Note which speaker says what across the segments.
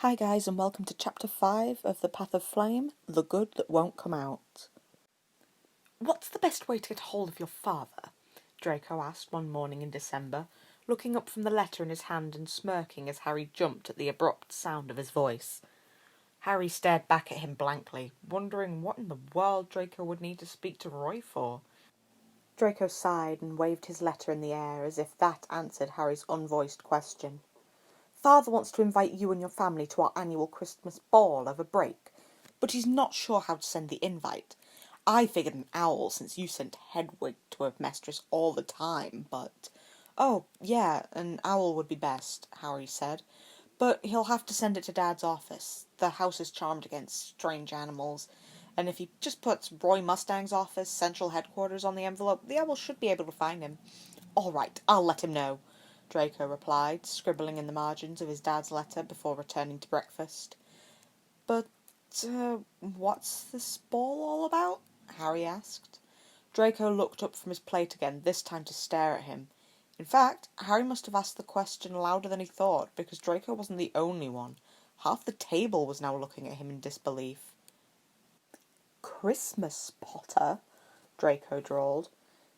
Speaker 1: Hi guys and welcome to Chapter 5 of The Path of Flame, The Good That Won't Come Out. "What's the best way to get hold of your father?" Draco asked one morning in December, looking up from the letter in his hand and smirking as Harry jumped at the abrupt sound of his voice. Harry stared back at him blankly, wondering what in the world Draco would need to speak to Roy for. Draco sighed and waved his letter in the air as if that answered Harry's unvoiced question. "Father wants to invite you and your family to our annual Christmas ball over break, but he's not sure how to send the invite. I figured an owl since you sent Hedwig to her mistress all the time, but—" "Oh, yeah, an owl would be best," Harry said, "but he'll have to send it to Dad's office. The house is charmed against strange animals, and if he just puts Roy Mustang's office, central headquarters, on the envelope, the owl should be able to find him." "All right, I'll let him know," Draco replied, scribbling in the margins of his dad's letter before returning to breakfast. "But, what's this ball all about?" Harry asked. Draco looked up from his plate again, this time to stare at him. In fact, Harry must have asked the question louder than he thought, because Draco wasn't the only one. Half the table was now looking at him in disbelief. "Christmas, Potter," Draco drawled.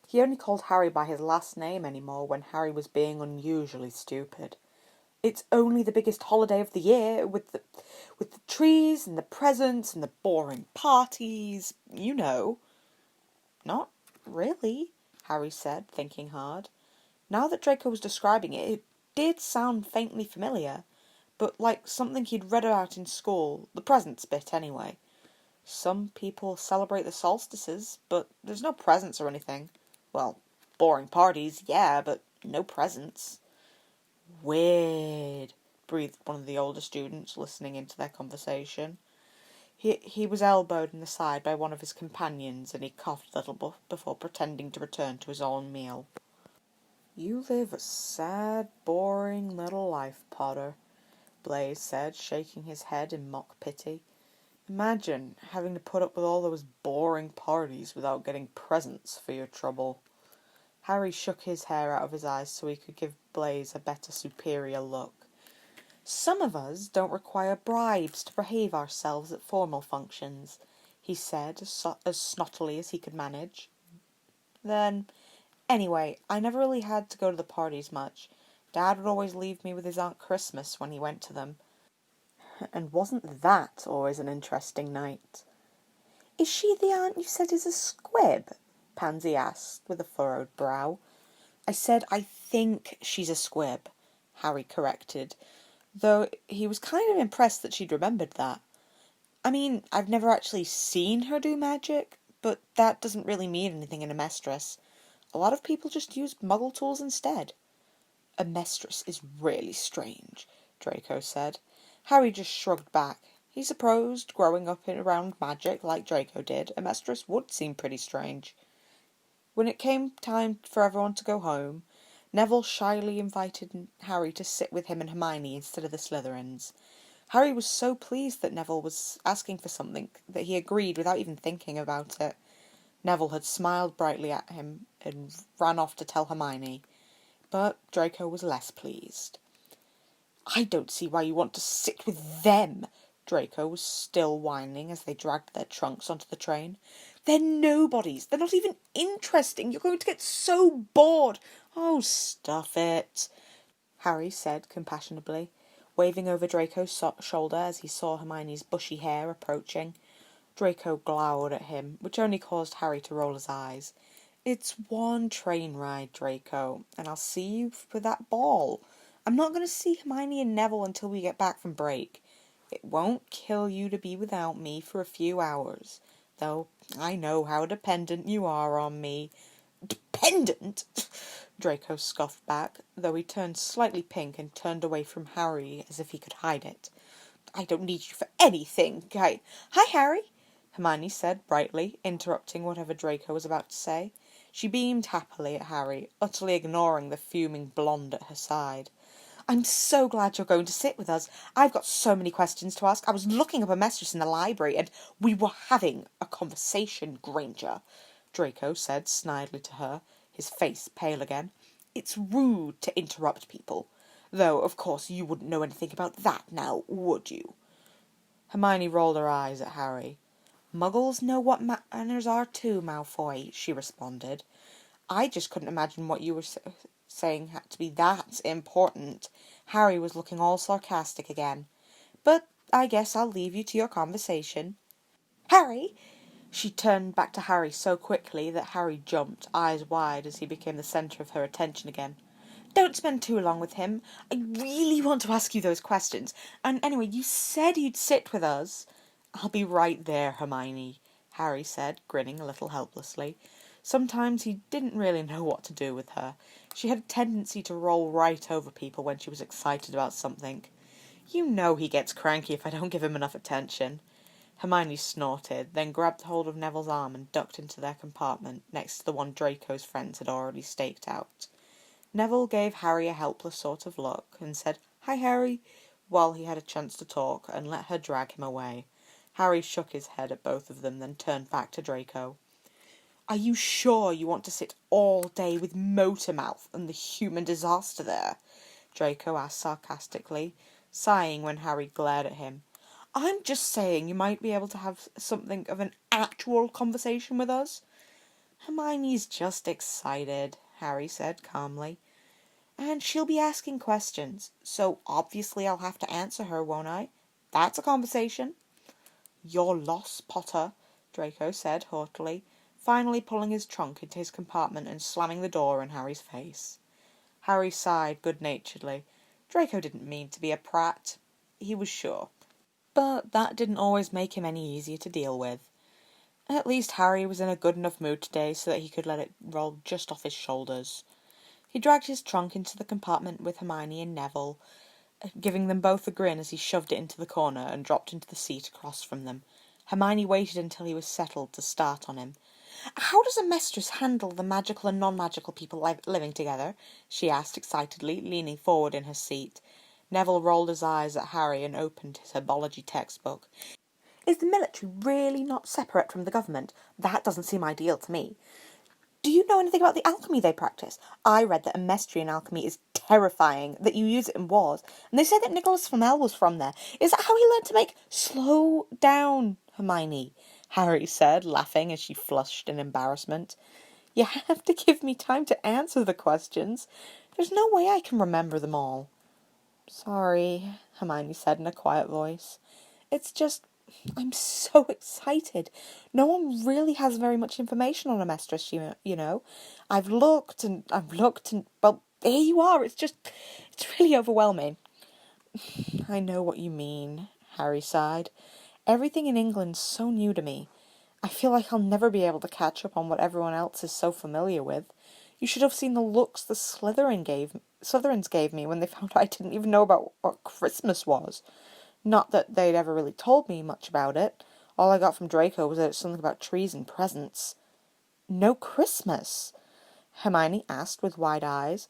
Speaker 1: He only called Harry by his last name anymore when Harry was being unusually stupid. "It's only the biggest holiday of the year, with the trees and the presents and the boring parties, you know." "Not really," Harry said, thinking hard. Now that Draco was describing it, it did sound faintly familiar, but like something he'd read about in school, the presents bit anyway. "Some people celebrate the solstices, but there's no presents or anything. Well, boring parties, yeah, but no presents." "Weird," breathed one of the older students, listening into their conversation. He was elbowed in the side by one of his companions, and he coughed a little before pretending to return to his own meal. "You live a sad, boring little life, Potter," Blaise said, shaking his head in mock pity. "Imagine having to put up with all those boring parties without getting presents for your trouble." Harry shook his hair out of his eyes so he could give Blaise a better, superior look. "Some of us don't require bribes to behave ourselves at formal functions," he said, as snottily as he could manage. "Then, anyway, I never really had to go to the parties much. Dad would always leave me with his Aunt Christmas when he went to them. And wasn't that always an interesting night?" "Is she the aunt you said is a squib?" Pansy asked, with a furrowed brow. "I said I think she's a squib," Harry corrected, though he was kind of impressed that she'd remembered that. "I mean, I've never actually seen her do magic, but that doesn't really mean anything in a mistress. A lot of people just use muggle tools instead." "A mistress is really strange," Draco said. Harry just shrugged back. He supposed, growing up around magic like Draco did, a mistress would seem pretty strange. When it came time for everyone to go home, Neville shyly invited Harry to sit with him and Hermione instead of the Slytherins. Harry was so pleased that Neville was asking for something that he agreed without even thinking about it. Neville had smiled brightly at him and ran off to tell Hermione, but Draco was less pleased. "I don't see why you want to sit with them," Draco was still whining as they dragged their trunks onto the train. "They're nobodies. They're not even interesting. You're going to get so bored." "Oh, stuff it," Harry said compassionately, waving over Draco's shoulder as he saw Hermione's bushy hair approaching. Draco glowered at him, which only caused Harry to roll his eyes. "It's one train ride, Draco, and I'll see you for that ball. I'm not going to see Hermione and Neville until we get back from break. It won't kill you to be without me for a few hours, though I know how dependent you are on me." "Dependent?" Draco scoffed back, though he turned slightly pink and turned away from Harry as if he could hide it. "I don't need you for anything. Hi, Harry," Hermione said brightly, interrupting whatever Draco was about to say. She beamed happily at Harry, utterly ignoring the fuming blonde at her side. "I'm so glad you're going to sit with us. I've got so many questions to ask. I was looking up a mistress in the library, and—" "We were having a conversation, Granger," Draco said snidely to her, his face pale again. "It's rude to interrupt people. Though, of course, you wouldn't know anything about that now, would you? Hermione rolled her eyes at Harry. Muggles know what manners are too, Malfoy, she responded. I just couldn't imagine what you were saying had to be that important. Harry was looking all sarcastic again. But I guess I'll leave you to your conversation. Harry! She turned back to Harry so quickly that Harry jumped, eyes wide, as he became the centre of her attention again. Don't spend too long with him. I really want to ask you those questions. And anyway, you said you'd sit with us. I'll be right there, Hermione, Harry said, grinning a little helplessly. Sometimes he didn't really know what to do with her. She had a tendency to roll right over people when she was excited about something. You know he gets cranky if I don't give him enough attention. Hermione snorted, then grabbed hold of Neville's arm and ducked into their compartment next to the one Draco's friends had already staked out. Neville gave Harry a helpless sort of look and said, Hi, Harry, while he had a chance to talk, and let her drag him away. Harry shook his head at both of them, then turned back to Draco. Are you sure you want to sit all day with Motormouth and the human disaster there? Draco asked sarcastically, sighing when Harry glared at him. I'm just saying you might be able to have something of an actual conversation with us. Hermione's just excited, Harry said calmly. And she'll be asking questions, so obviously I'll have to answer her, won't I? That's a conversation. You're lost, Potter, Draco said haughtily, finally pulling his trunk into his compartment and slamming the door in Harry's face. Harry sighed good-naturedly. Draco didn't mean to be a prat, he was sure. But that didn't always make him any easier to deal with. At least Harry was in a good enough mood today so that he could let it roll just off his shoulders. He dragged his trunk into the compartment with Hermione and Neville, giving them both a grin as he shoved it into the corner and dropped into the seat across from them. Hermione waited until he was settled to start on him. How does a mistress handle the magical and non-magical people living together? She asked excitedly, leaning forward in her seat. Neville rolled his eyes at Harry and opened his herbology textbook. Is the military really not separate from the government? That doesn't seem ideal to me. Do you know anything about the alchemy they practice? I read that emestrian alchemy is terrifying, that you use it in wars, and they say that Nicholas Flamel was from there. Is that how he learned to make... Slow down, Hermione, Harry said, laughing as she flushed in embarrassment. You have to give me time to answer the questions. There's no way I can remember them all. Sorry, Hermione said in a quiet voice. It's just, I'm so excited. No one really has very much information on a mistress, you know. I've looked, well, here you are. It's really overwhelming. I know what you mean, Harry sighed. Everything in England's so new to me. I feel like I'll never be able to catch up on what everyone else is so familiar with. You should have seen the looks the Slytherins gave me when they found out I didn't even know about what Christmas was. Not that they'd ever really told me much about it. All I got from Draco was that it's something about trees and presents. No Christmas? Hermione asked with wide eyes,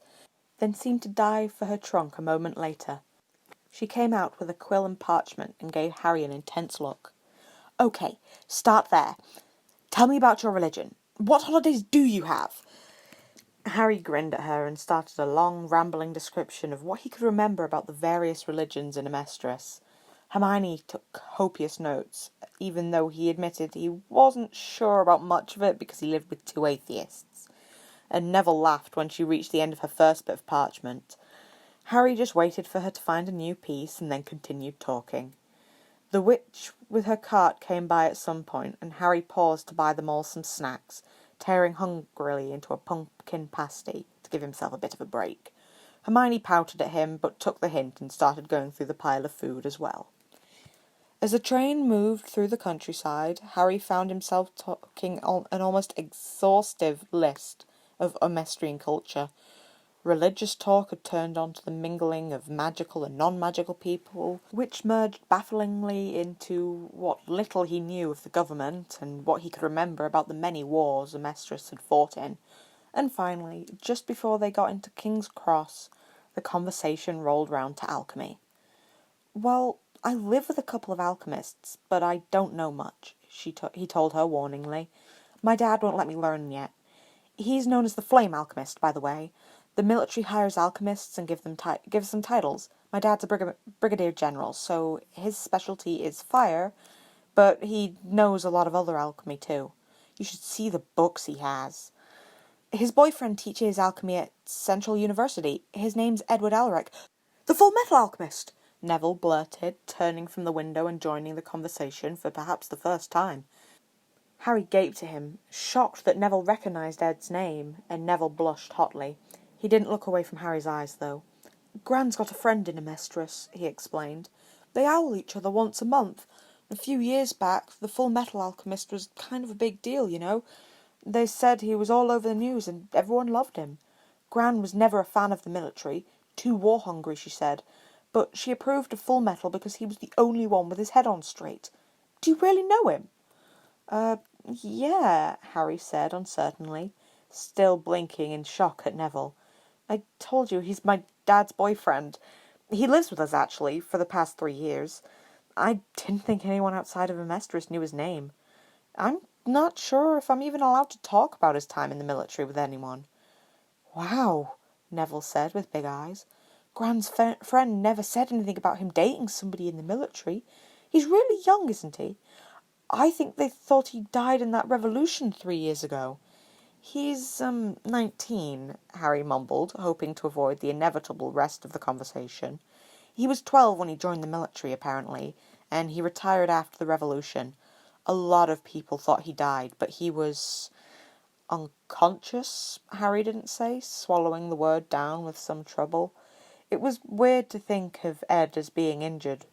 Speaker 1: then seemed to dive for her trunk a moment later. She came out with a quill and parchment and gave Harry an intense look. Okay, start there. Tell me about your religion. What holidays do you have? Harry grinned at her and started a long, rambling description of what he could remember about the various religions in Amestris. Hermione took copious notes, even though he admitted he wasn't sure about much of it because he lived with two atheists. And Neville laughed when she reached the end of her first bit of parchment. Harry just waited for her to find a new piece and then continued talking. The witch with her cart came by at some point, and Harry paused to buy them all some snacks, tearing hungrily into a pumpkin pasty to give himself a bit of a break. Hermione pouted at him, but took the hint and started going through the pile of food as well. As the train moved through the countryside, Harry found himself talking an almost exhaustive list of Omestrian culture. Religious talk had turned on to the mingling of magical and non-magical people, which merged bafflingly into what little he knew of the government and what he could remember about the many wars Amestris had fought in. And finally, just before they got into King's Cross, the conversation rolled round to alchemy. Well, I live with a couple of alchemists, but I don't know much, he told her warningly. My dad won't let me learn yet. He's known as the Flame Alchemist, by the way. The military hires alchemists and gives them titles. My dad's a brigadier general, so his specialty is fire, but he knows a lot of other alchemy too. You should see the books he has. His boyfriend teaches alchemy at Central University. His name's Edward Elric. The Full Metal Alchemist! Neville blurted, turning from the window and joining the conversation for perhaps the first time. Harry gaped at him, shocked that Neville recognised Ed's name, and Neville blushed hotly. He didn't look away from Harry's eyes, though. Gran's got a friend in Amestris, he explained. They owl each other once a month. A few years back, the Full Metal Alchemist was kind of a big deal, you know. They said he was all over the news and everyone loved him. Gran was never a fan of the military, too war-hungry, she said, but she approved of Full Metal because he was the only one with his head on straight. Do you really know him? Yeah, Harry said uncertainly, still blinking in shock at Neville. I told you, he's my dad's boyfriend. He lives with us, actually, for the past 3 years. I didn't think anyone outside of Amestris knew his name. I'm not sure if I'm even allowed to talk about his time in the military with anyone. Wow, Neville said with big eyes. Gran's friend never said anything about him dating somebody in the military. He's really young, isn't he? I think they thought he died in that revolution 3 years ago. He's, 19, Harry mumbled, hoping to avoid the inevitable rest of the conversation. He was 12 when he joined the military, apparently, and he retired after the revolution. A lot of people thought he died, but he was unconscious, Harry didn't say, swallowing the word down with some trouble. It was weird to think of Ed as being injured.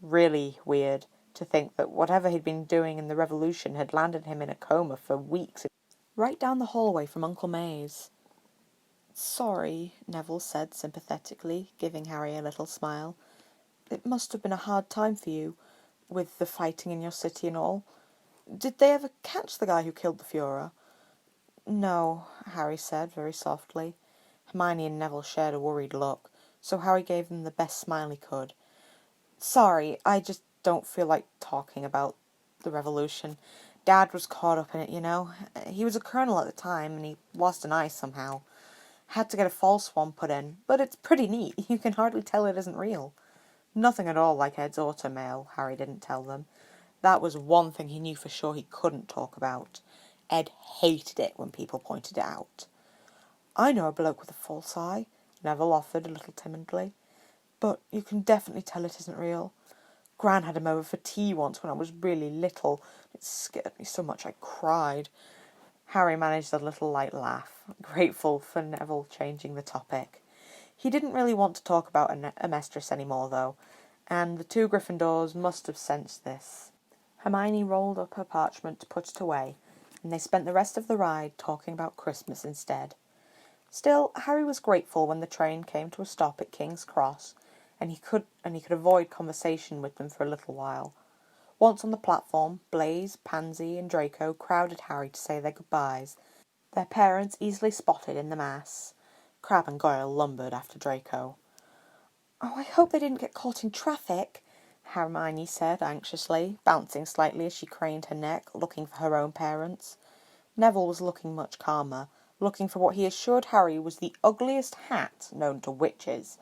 Speaker 1: Really weird to think that whatever he'd been doing in the revolution had landed him in a coma for weeks. Right down the hallway from Uncle May's. Sorry, Neville said sympathetically, giving Harry a little smile. It must have been a hard time for you, with the fighting in your city and all. Did they ever catch the guy who killed the Fuhrer? No, Harry said very softly. Hermione and Neville shared a worried look, so Harry gave them the best smile he could. Sorry, I just don't feel like talking about the revolution. Dad was caught up in it, you know. He was a colonel at the time, and he lost an eye somehow. Had to get a false one put in, but it's pretty neat. You can hardly tell it isn't real. Nothing at all like Ed's automail, Harry didn't tell them. That was one thing he knew for sure he couldn't talk about. Ed hated it when people pointed it out. I know a bloke with a false eye, Neville offered a little timidly. But you can definitely tell it isn't real. Gran had him over for tea once when I was really little. It scared me so much I cried. Harry managed a little light laugh, grateful for Neville changing the topic. He didn't really want to talk about Amestris anymore, though, and the two Gryffindors must have sensed this. Hermione rolled up her parchment to put it away, and they spent the rest of the ride talking about Christmas instead. Still, Harry was grateful when the train came to a stop at King's Cross, and he could avoid conversation with them for a little while. Once on the platform, Blaise, Pansy, and Draco crowded Harry to say their goodbyes, their parents easily spotted in the mass. Crabbe and Goyle lumbered after Draco. Oh, I hope they didn't get caught in traffic, Hermione said anxiously, bouncing slightly as she craned her neck, looking for her own parents. Neville was looking much calmer, looking for what he assured Harry was the ugliest hat known to witches.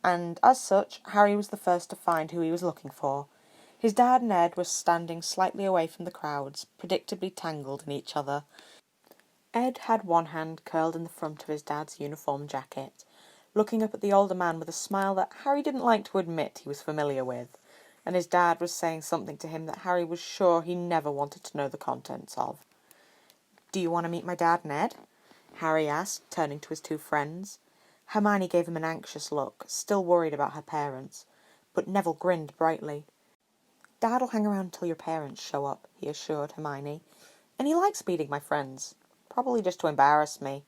Speaker 1: And as such, Harry was the first to find who he was looking for. His dad and Ed were standing slightly away from the crowds, predictably tangled in each other. Ed had one hand curled in the front of his dad's uniform jacket, looking up at the older man with a smile that Harry didn't like to admit he was familiar with, and his dad was saying something to him that Harry was sure he never wanted to know the contents of. Do you want to meet my dad and Ed? Harry asked, turning to his two friends. Hermione gave him an anxious look, still worried about her parents, but Neville grinned brightly. Dad'll hang around till your parents show up, he assured Hermione, and he likes meeting my friends, probably just to embarrass me.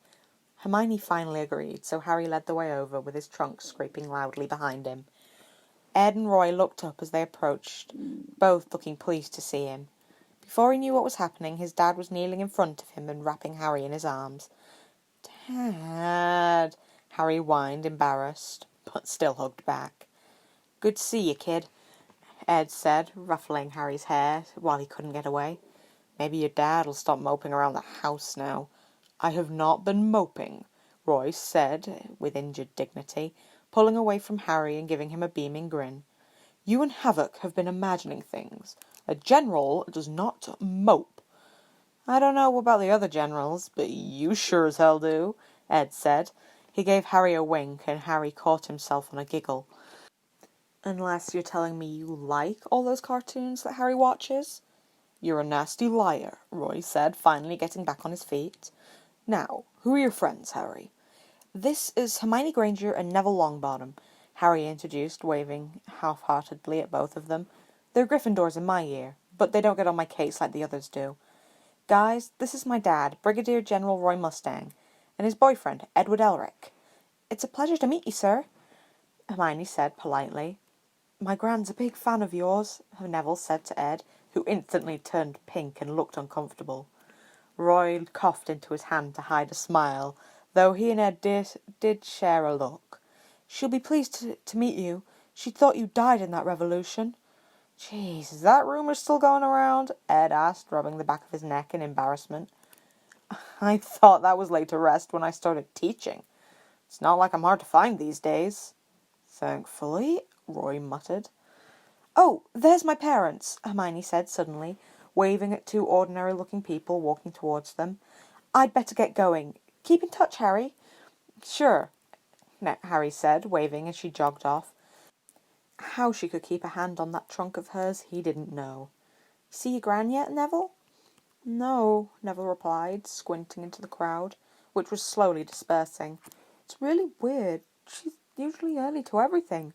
Speaker 1: Hermione finally agreed, so Harry led the way over with his trunk scraping loudly behind him. Ed and Roy looked up as they approached, both looking pleased to see him. Before he knew what was happening, his dad was kneeling in front of him and wrapping Harry in his arms. Dad, Harry whined, embarrassed, but still hugged back. Good to see you, kid, Ed said, ruffling Harry's hair while he couldn't get away. Maybe your dad'll stop moping around the house now. I have not been moping, Roy said with injured dignity, pulling away from Harry and giving him a beaming grin. "You and Havoc have been imagining things. A general does not mope." "I don't know about the other generals, but you sure as hell do," Ed said. He gave Harry a wink, and Harry caught himself on a giggle. "Unless you're telling me you like all those cartoons that Harry watches?" "You're a nasty liar," Roy said, finally getting back on his feet. "Now, who are your friends, Harry?" "This is Hermione Granger and Neville Longbottom," Harry introduced, waving half-heartedly at both of them. "They're Gryffindors in my year, but they don't get on my case like the others do. Guys, this is my dad, Brigadier General Roy Mustang, and his boyfriend, Edward Elric." "It's a pleasure to meet you, sir," Hermione said politely. "My Gran's a big fan of yours," Neville said to Ed, who instantly turned pink and looked uncomfortable. Roy coughed into his hand to hide a smile, though he and Ed did share a look. "She'll be pleased to meet you. She thought you died in that revolution." "Jeez, is that rumour still going around?" Ed asked, rubbing the back of his neck in embarrassment. "I thought that was laid to rest when I started teaching. It's not like I'm hard to find these days." "Thankfully," Roy muttered. "Oh, there's my parents," Hermione said suddenly, waving at two ordinary-looking people walking towards them. "I'd better get going. Keep in touch, Harry." "Sure," Harry said, waving as she jogged off. How she could keep a hand on that trunk of hers, he didn't know. "See your Gran yet, Neville?" "No," Neville replied, squinting into the crowd, which was slowly dispersing. "It's really weird. She's usually early to everything.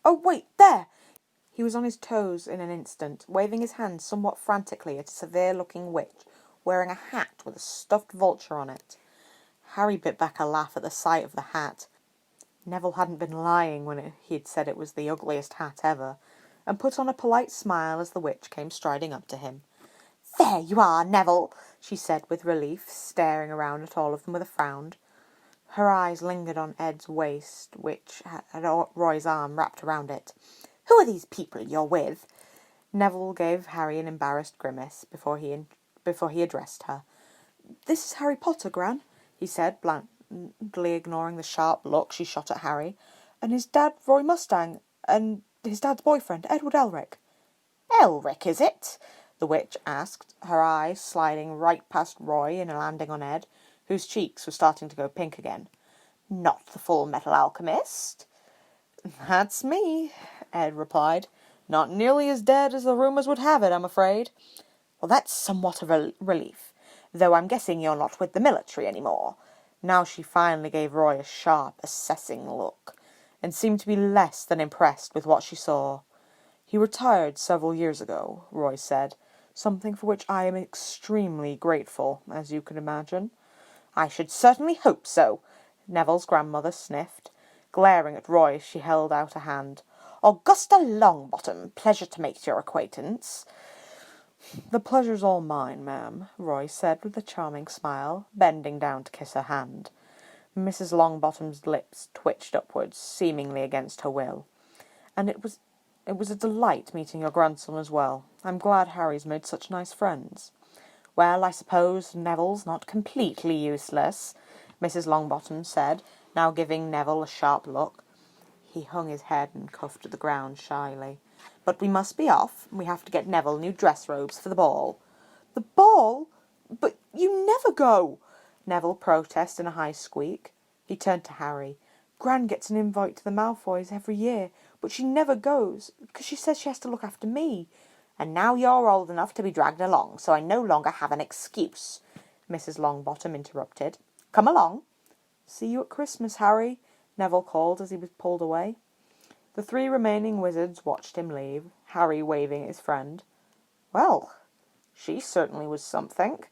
Speaker 1: Oh, wait, there!" He was on his toes in an instant, waving his hand somewhat frantically at a severe-looking witch wearing a hat with a stuffed vulture on it. Harry bit back a laugh at the sight of the hat. Neville hadn't been lying when he had said it was the ugliest hat ever, and put on a polite smile as the witch came striding up to him. "There you are, Neville," she said with relief, staring around at all of them with a frown. Her eyes lingered on Ed's waist, which had Roy's arm wrapped around it. "Who are these people you're with?" Neville gave Harry an embarrassed grimace before he addressed her. "This is Harry Potter, Gran," he said, blandly ignoring the sharp look she shot at Harry, "and his dad, Roy Mustang, and his dad's boyfriend, Edward Elric." "Elric, is it?" the witch asked, her eyes sliding right past Roy and landing on Ed, whose cheeks were starting to go pink again. "Not the Full Metal Alchemist?" "That's me," Ed replied. "Not nearly as dead as the rumours would have it, I'm afraid." "Well, that's somewhat of a relief, though I'm guessing you're not with the military anymore." Now she finally gave Roy a sharp, assessing look, and seemed to be less than impressed with what she saw. "He retired several years ago," Roy said, "something for which I am extremely grateful, as you can imagine." "I should certainly hope so," Neville's grandmother sniffed, glaring at Roy as she held out a hand. "Augusta Longbottom, pleasure to make your acquaintance." "The pleasure's all mine, ma'am," Roy said with a charming smile, bending down to kiss her hand. Mrs. Longbottom's lips twitched upwards, seemingly against her will. "And it was a delight meeting your grandson as well. I'm glad Harry's made such nice friends." "Well, I suppose Neville's not completely useless," Mrs. Longbottom said, now giving Neville a sharp look. He hung his head and coughed to the ground shyly. "But we must be off. We have to get Neville new dress robes for the ball." "The ball? But you never go!" Neville protested in a high squeak. He turned to Harry. "Gran gets an invite to the Malfoys every year, but she never goes, because she says she has to look after me." "And now you're old enough to be dragged along, so I no longer have an excuse," Mrs. Longbottom interrupted. "Come along." "See you at Christmas, Harry," Neville called as he was pulled away. The three remaining wizards watched him leave, Harry waving at his friend. "Well, she certainly was something,"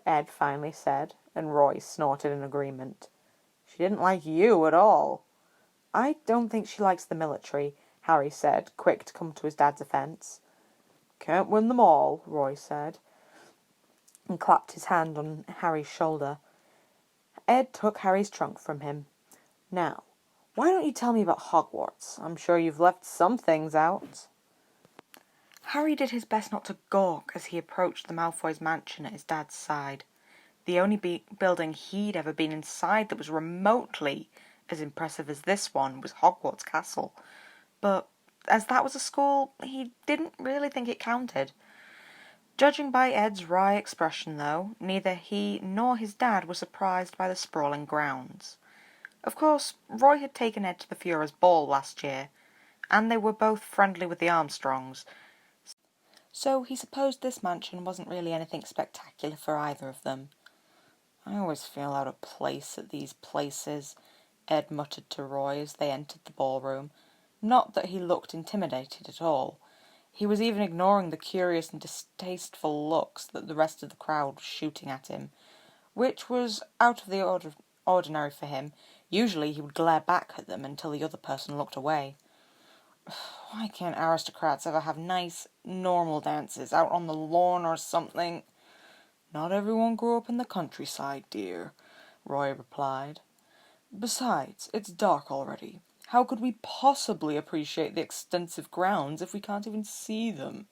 Speaker 1: Ed finally said, and Roy snorted in agreement. "She didn't like you at all." "I don't think she likes the military," Harry said, quick to come to his dad's defence. "Can't win them all," Roy said, and clapped his hand on Harry's shoulder. Ed took Harry's trunk from him. "Now, why don't you tell me about Hogwarts? I'm sure you've left some things out." Harry did his best not to gawk as he approached the Malfoy's mansion at his dad's side. The only building he'd ever been inside that was remotely as impressive as this one was Hogwarts Castle. But as that was a school, he didn't really think it counted. Judging by Ed's wry expression, though, neither he nor his dad were surprised by the sprawling grounds. Of course, Roy had taken Ed to the Führer's ball last year, and they were both friendly with the Armstrongs, so he supposed this mansion wasn't really anything spectacular for either of them. "I always feel out of place at these places," Ed muttered to Roy as they entered the ballroom. Not that he looked intimidated at all. He was even ignoring the curious and distasteful looks that the rest of the crowd was shooting at him, which was out of the ordinary for him. Usually he would glare back at them until the other person looked away. "Why can't aristocrats ever have nice, normal dances out on the lawn or something?" "Not everyone grew up in the countryside, dear," Roy replied. "Besides, it's dark already. How could we possibly appreciate the extensive grounds if we can't even see them?"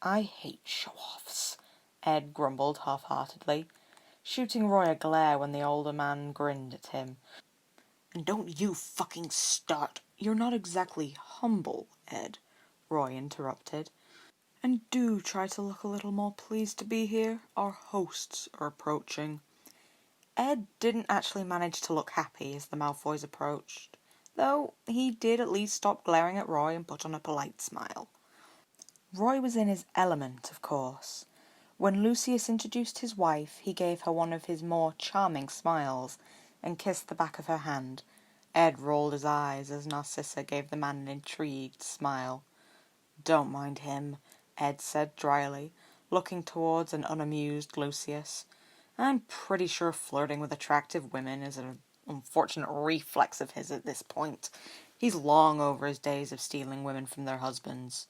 Speaker 1: "I hate show-offs," Ed grumbled half-heartedly, shooting Roy a glare when the older man grinned at him. "And don't you fucking start. You're not exactly humble, Ed," Roy interrupted. "And do try to look a little more pleased to be here. Our hosts are approaching." Ed didn't actually manage to look happy as the Malfoys approached, though he did at least stop glaring at Roy and put on a polite smile. Roy was in his element, of course. When Lucius introduced his wife, he gave her one of his more charming smiles and kissed the back of her hand. Ed rolled his eyes as Narcissa gave the man an intrigued smile. "Don't mind him," Ed said dryly, looking towards an unamused Lucius. "I'm pretty sure flirting with attractive women is an unfortunate reflex of his at this point. He's long over his days of stealing women from their husbands."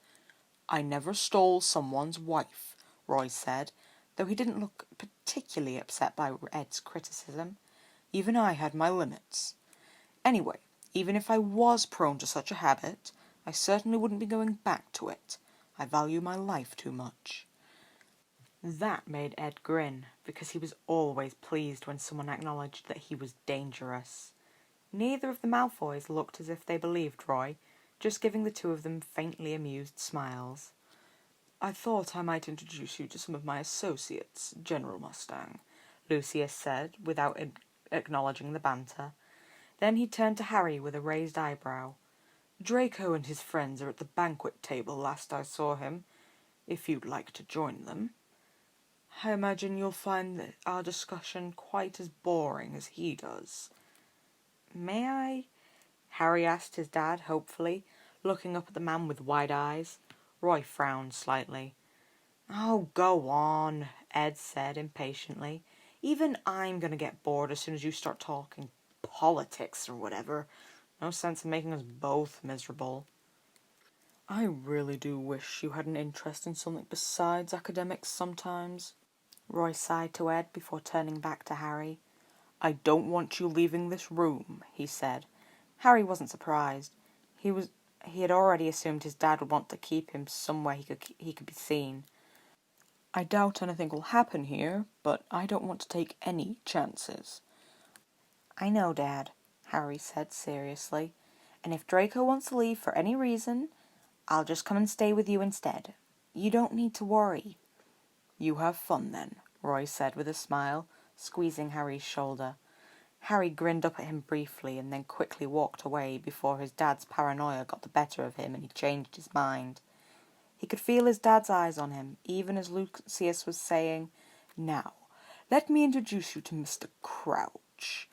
Speaker 1: "I never stole someone's wife," Roy said, though he didn't look particularly upset by Ed's criticism. "Even I had my limits. Anyway, even if I was prone to such a habit, I certainly wouldn't be going back to it. I value my life too much." That made Ed grin, because he was always pleased when someone acknowledged that he was dangerous. Neither of the Malfoys looked as if they believed Roy, just giving the two of them faintly amused smiles. "I thought I might introduce you to some of my associates, General Mustang," Lucius said, without acknowledging the banter. Then he turned to Harry with a raised eyebrow. "Draco and his friends are at the banquet table last I saw him, if you'd like to join them. I imagine you'll find our discussion quite as boring as he does." "May I?" Harry asked his dad hopefully, looking up at the man with wide eyes. Roy frowned slightly. "Oh, go on," Ed said impatiently. "Even I'm going to get bored as soon as you start talking politics or whatever. No sense in making us both miserable." "I really do wish you had an interest in something besides academics sometimes," Roy sighed to Ed before turning back to Harry. "I don't want you leaving this room," he said. Harry wasn't surprised. He had already assumed his dad would want to keep him somewhere he could be seen. "I doubt anything will happen here, but I don't want to take any chances." "I know, Dad," Harry said seriously, "and if Draco wants to leave for any reason, I'll just come and stay with you instead. You don't need to worry." "You have fun, then," Roy said with a smile, squeezing Harry's shoulder. Harry grinned up at him briefly and then quickly walked away before his dad's paranoia got the better of him and he changed his mind. He could feel his dad's eyes on him, even as Lucius was saying, "Now, let me introduce you to Mr. Crouch."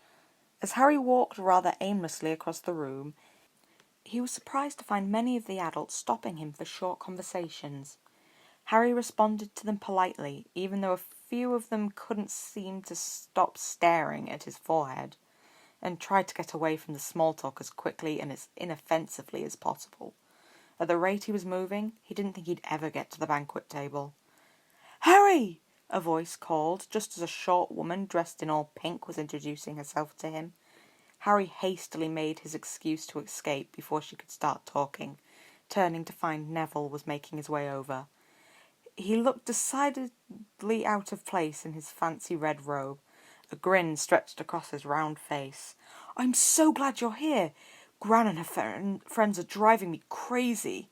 Speaker 1: As Harry walked rather aimlessly across the room, he was surprised to find many of the adults stopping him for short conversations. Harry responded to them politely, even though a few of them couldn't seem to stop staring at his forehead, and tried to get away from the small talk as quickly and as inoffensively as possible. At the rate he was moving, he didn't think he'd ever get to the banquet table. "Harry!" a voice called, just as a short woman dressed in all pink was introducing herself to him. Harry hastily made his excuse to escape before she could start talking, turning to find Neville was making his way over. He looked decidedly out of place in his fancy red robe. A grin stretched across his round face. "I'm so glad you're here. Gran and her friends are driving me crazy."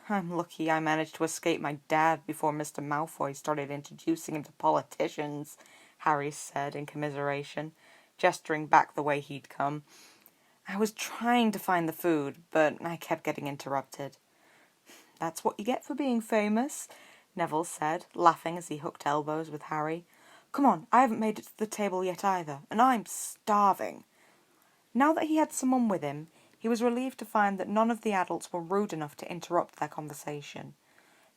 Speaker 1: "I'm lucky I managed to escape my dad before Mr. Malfoy started introducing him to politicians," Harry said in commiseration, gesturing back the way he'd come. "I was trying to find the food, but I kept getting interrupted." "That's what you get for being famous," Neville said, laughing as he hooked elbows with Harry. "Come on, I haven't made it to the table yet either, and I'm starving." Now that he had someone with him, he was relieved to find that none of the adults were rude enough to interrupt their conversation.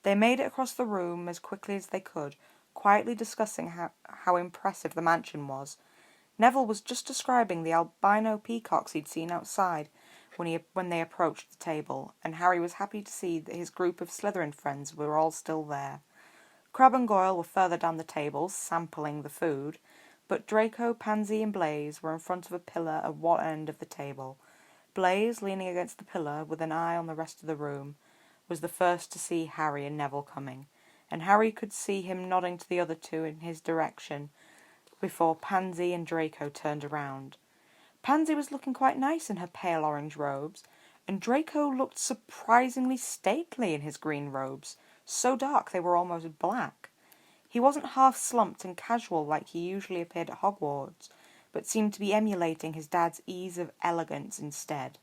Speaker 1: They made it across the room as quickly as they could, quietly discussing how impressive the mansion was. Neville was just describing the albino peacocks he'd seen outside when they approached the table, and Harry was happy to see that his group of Slytherin friends were all still there. Crabbe and Goyle were further down the table, sampling the food, but Draco, Pansy and Blaise were in front of a pillar at one end of the table. Blaise, leaning against the pillar with an eye on the rest of the room, was the first to see Harry and Neville coming, and Harry could see him nodding to the other two in his direction before Pansy and Draco turned around. Pansy was looking quite nice in her pale orange robes, and Draco looked surprisingly stately in his green robes, so dark they were almost black. He wasn't half slumped and casual like he usually appeared at Hogwarts, but seemed to be emulating his dad's ease of elegance instead.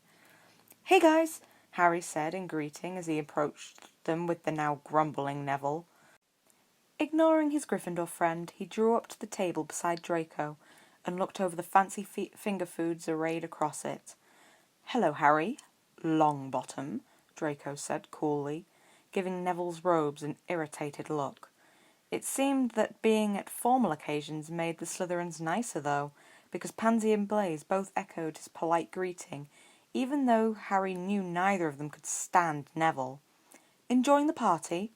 Speaker 1: "Hey guys," Harry said in greeting as he approached them with the now grumbling Neville. Ignoring his Gryffindor friend, he drew up to the table beside Draco and looked over the fancy finger foods arrayed across it. "Hello, Harry, Longbottom," Draco said coolly, giving Neville's robes an irritated look. It seemed that being at formal occasions made the Slytherins nicer, though, because Pansy and Blaise both echoed his polite greeting, even though Harry knew neither of them could stand Neville. "Enjoying the party?"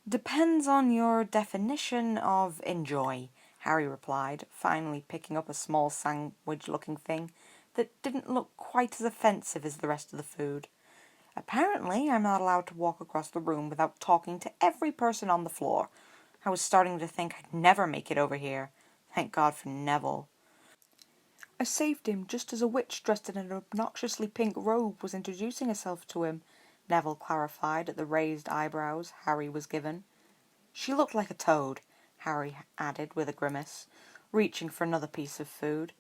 Speaker 1: "Depends on your definition of enjoy," Harry replied, finally picking up a small sandwich-looking thing that didn't look quite as offensive as the rest of the food. "Apparently I'm not allowed to walk across the room without talking to every person on the floor. I was starting to think I'd never make it over here. Thank God for Neville." "I saved him just as a witch dressed in an obnoxiously pink robe was introducing herself to him," Neville clarified at the raised eyebrows Harry was given. "She looked like a toad," Harry added with a grimace, reaching for another piece of food.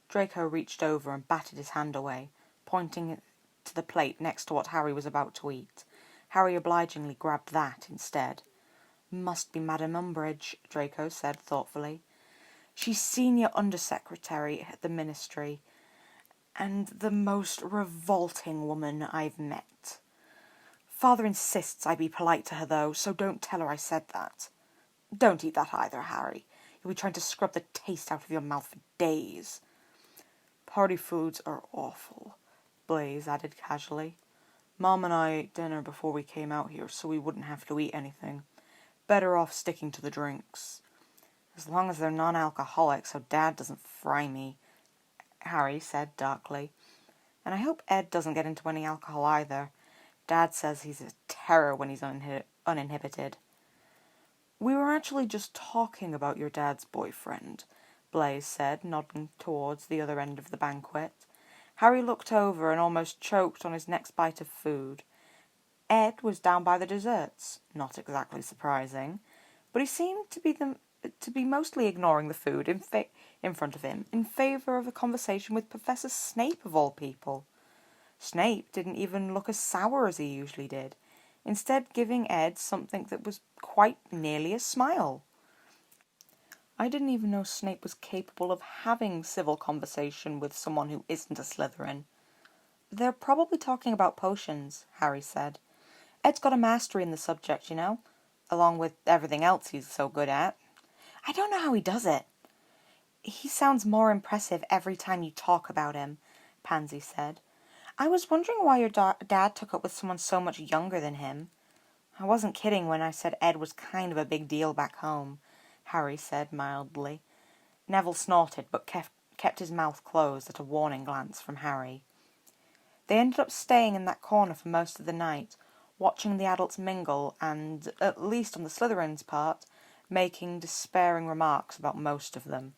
Speaker 1: Draco reached over and batted his hand away, pointing to the plate next to what Harry was about to eat. Harry obligingly grabbed that instead. "Must be Madame Umbridge," Draco said thoughtfully. "She's senior undersecretary at the ministry, and the most revolting woman I've met. Father insists I be polite to her, though, so don't tell her I said that. Don't eat that either, Harry. You'll be trying to scrub the taste out of your mouth for days." "Party foods are awful," Blaise added casually. "Mom and I ate dinner before we came out here, so we wouldn't have to eat anything. Better off sticking to the drinks." "As long as they're non-alcoholic, so Dad doesn't fry me," Harry said darkly. "And I hope Ed doesn't get into any alcohol either. Dad says he's a terror when he's uninhibited." "We were actually just talking about your dad's boyfriend," Blaise said, nodding towards the other end of the banquet. Harry looked over and almost choked on his next bite of food. Ed was down by the desserts, not exactly surprising, but he seemed to be mostly ignoring the food in front of him in favour of a conversation with Professor Snape of all people. Snape didn't even look as sour as he usually did, instead giving Ed something that was quite nearly a smile. I didn't even know Snape was capable of having civil conversation with someone who isn't a Slytherin. "They're probably talking about potions," Harry said. "Ed's got a mastery in the subject, you know, along with everything else he's so good at." "I don't know how he does it." "He sounds more impressive every time you talk about him," Pansy said. "I was wondering why your dad took up with someone so much younger than him." "I wasn't kidding when I said Ed was kind of a big deal back home," Harry said mildly. Neville snorted, but kept his mouth closed at a warning glance from Harry. They ended up staying in that corner for most of the night, watching the adults mingle and, at least on the Slytherins' part, making despairing remarks about most of them.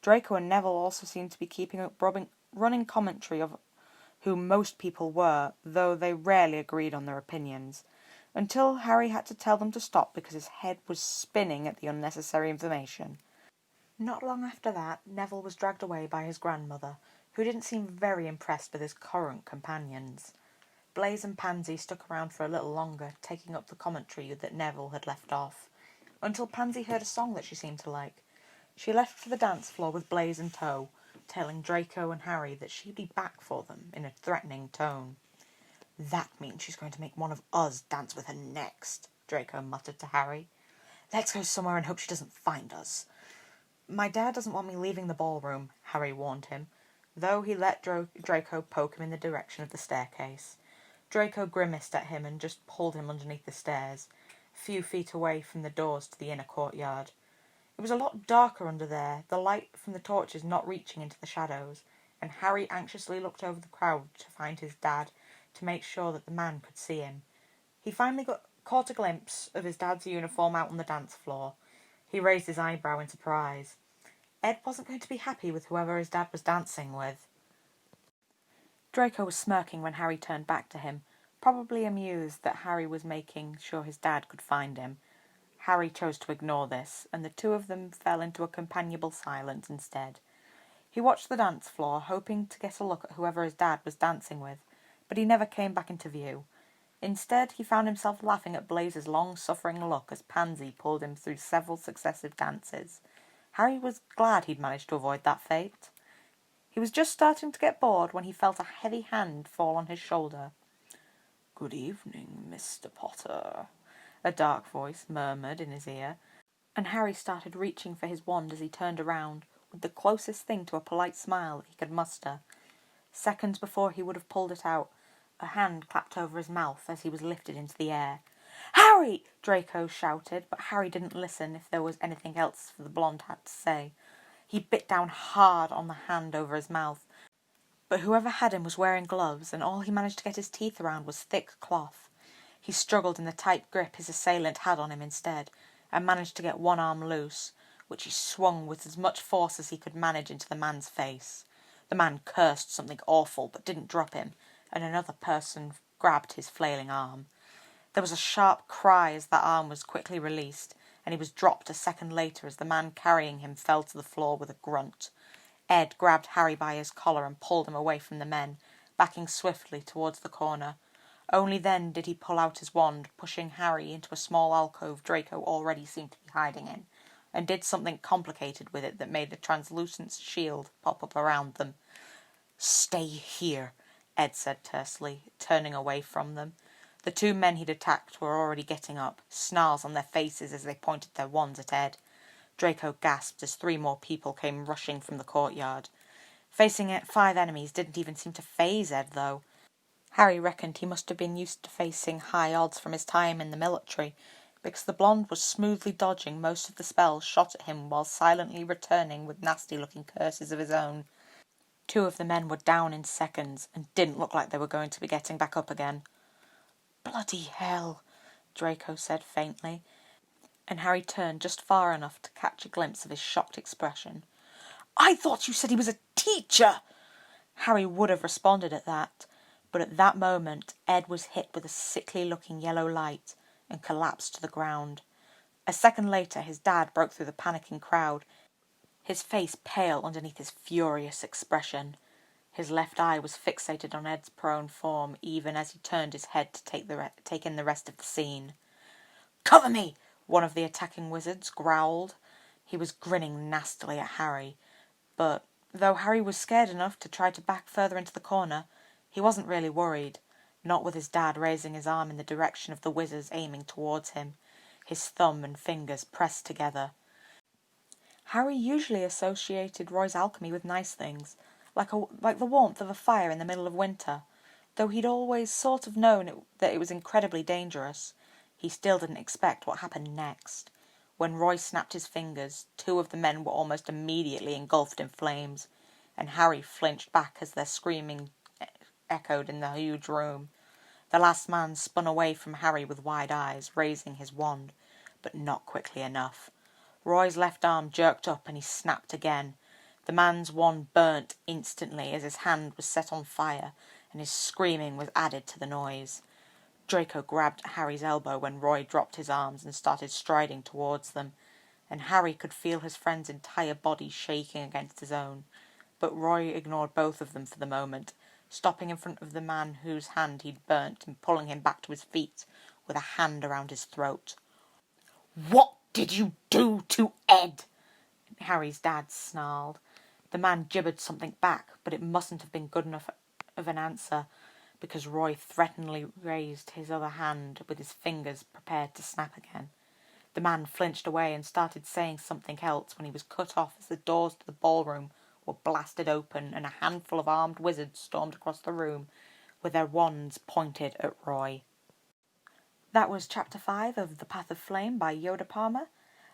Speaker 1: Draco and Neville also seemed to be keeping up running commentary of who most people were, though they rarely agreed on their opinions, until Harry had to tell them to stop because his head was spinning at the unnecessary information. Not long after that, Neville was dragged away by his grandmother, who didn't seem very impressed with his current companions. Blaise and Pansy stuck around for a little longer, taking up the commentary that Neville had left off, until Pansy heard a song that she seemed to like. She left for the dance floor with Blaise in tow, telling Draco and Harry that she'd be back for them in a threatening tone. "That means she's going to make one of us dance with her next," Draco muttered to Harry. "Let's go somewhere and hope she doesn't find us." "My dad doesn't want me leaving the ballroom," Harry warned him, though he let Draco poke him in the direction of the staircase. Draco grimaced at him and just pulled him underneath the stairs, a few feet away from the doors to the inner courtyard. It was a lot darker under there, the light from the torches not reaching into the shadows, and Harry anxiously looked over the crowd to find his dad, to make sure that the man could see him. He finally caught a glimpse of his dad's uniform out on the dance floor. He raised his eyebrow in surprise. Ed wasn't going to be happy with whoever his dad was dancing with. Draco was smirking when Harry turned back to him, probably amused that Harry was making sure his dad could find him. Harry chose to ignore this, and the two of them fell into a companionable silence instead. He watched the dance floor, hoping to get a look at whoever his dad was dancing with, but he never came back into view. Instead, he found himself laughing at Blaise's long-suffering look as Pansy pulled him through several successive dances. Harry was glad he'd managed to avoid that fate. He was just starting to get bored when he felt a heavy hand fall on his shoulder. "Good evening, Mr. Potter," a dark voice murmured in his ear, and Harry started reaching for his wand as he turned around, with the closest thing to a polite smile that he could muster. Seconds before he would have pulled it out, a hand clapped over his mouth as he was lifted into the air. "Harry!" Draco shouted, but Harry didn't listen if there was anything else for the blonde had to say. He bit down hard on the hand over his mouth, but whoever had him was wearing gloves, and all he managed to get his teeth around was thick cloth. He struggled in the tight grip his assailant had on him instead, and managed to get one arm loose, which he swung with as much force as he could manage into the man's face. The man cursed something awful, but didn't drop him, and another person grabbed his flailing arm. There was a sharp cry as that arm was quickly released, and he was dropped a second later as the man carrying him fell to the floor with a grunt. Ed grabbed Harry by his collar and pulled him away from the men, backing swiftly towards the corner. Only then did he pull out his wand, pushing Harry into a small alcove Draco already seemed to be hiding in, and did something complicated with it that made a translucent shield pop up around them. "Stay here," Ed said tersely, turning away from them. The two men he'd attacked were already getting up, snarls on their faces as they pointed their wands at Ed. Draco gasped as 3 more people came rushing from the courtyard. Facing it, 5 enemies didn't even seem to faze Ed, though. Harry reckoned he must have been used to facing high odds from his time in the military, because the blonde was smoothly dodging most of the spells shot at him while silently returning with nasty-looking curses of his own. 2 of the men were down in seconds, and didn't look like they were going to be getting back up again. "Bloody hell," Draco said faintly, and Harry turned just far enough to catch a glimpse of his shocked expression. "I thought you said he was a teacher!" Harry would have responded at that, but at that moment Ed was hit with a sickly-looking yellow light and collapsed to the ground. A second later his dad broke through the panicking crowd, his face pale underneath his furious expression. His left eye was fixated on Ed's prone form even as he turned his head to take in the rest of the scene. "Cover me!" one of the attacking wizards growled. He was grinning nastily at Harry, but though Harry was scared enough to try to back further into the corner, he wasn't really worried, not with his dad raising his arm in the direction of the wizards aiming towards him, his thumb and fingers pressed together. Harry usually associated Roy's alchemy with nice things, like the warmth of a fire in the middle of winter. Though he'd always sort of known that it was incredibly dangerous, he still didn't expect what happened next. When Roy snapped his fingers, 2 of the men were almost immediately engulfed in flames, and Harry flinched back as their screaming echoed in the huge room. The last man spun away from Harry with wide eyes, raising his wand, but not quickly enough. Roy's left arm jerked up and he snapped again. The man's wand burnt instantly as his hand was set on fire, and his screaming was added to the noise. Draco grabbed Harry's elbow when Roy dropped his arms and started striding towards them, and Harry could feel his friend's entire body shaking against his own. But Roy ignored both of them for the moment, stopping in front of the man whose hand he'd burnt and pulling him back to his feet with a hand around his throat. "What did you do to Ed?" Harry's dad snarled. The man gibbered something back, but it mustn't have been good enough of an answer, because Roy threateningly raised his other hand with his fingers prepared to snap again. The man flinched away and started saying something else when he was cut off as the doors to the ballroom were blasted open and a handful of armed wizards stormed across the room with their wands pointed at Roy. That was Chapter 5 of The Path of Flame by Yoda Palmer.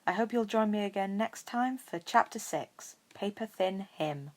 Speaker 1: I hope you'll join me again next time for Chapter 6, Paper Thin Hymn.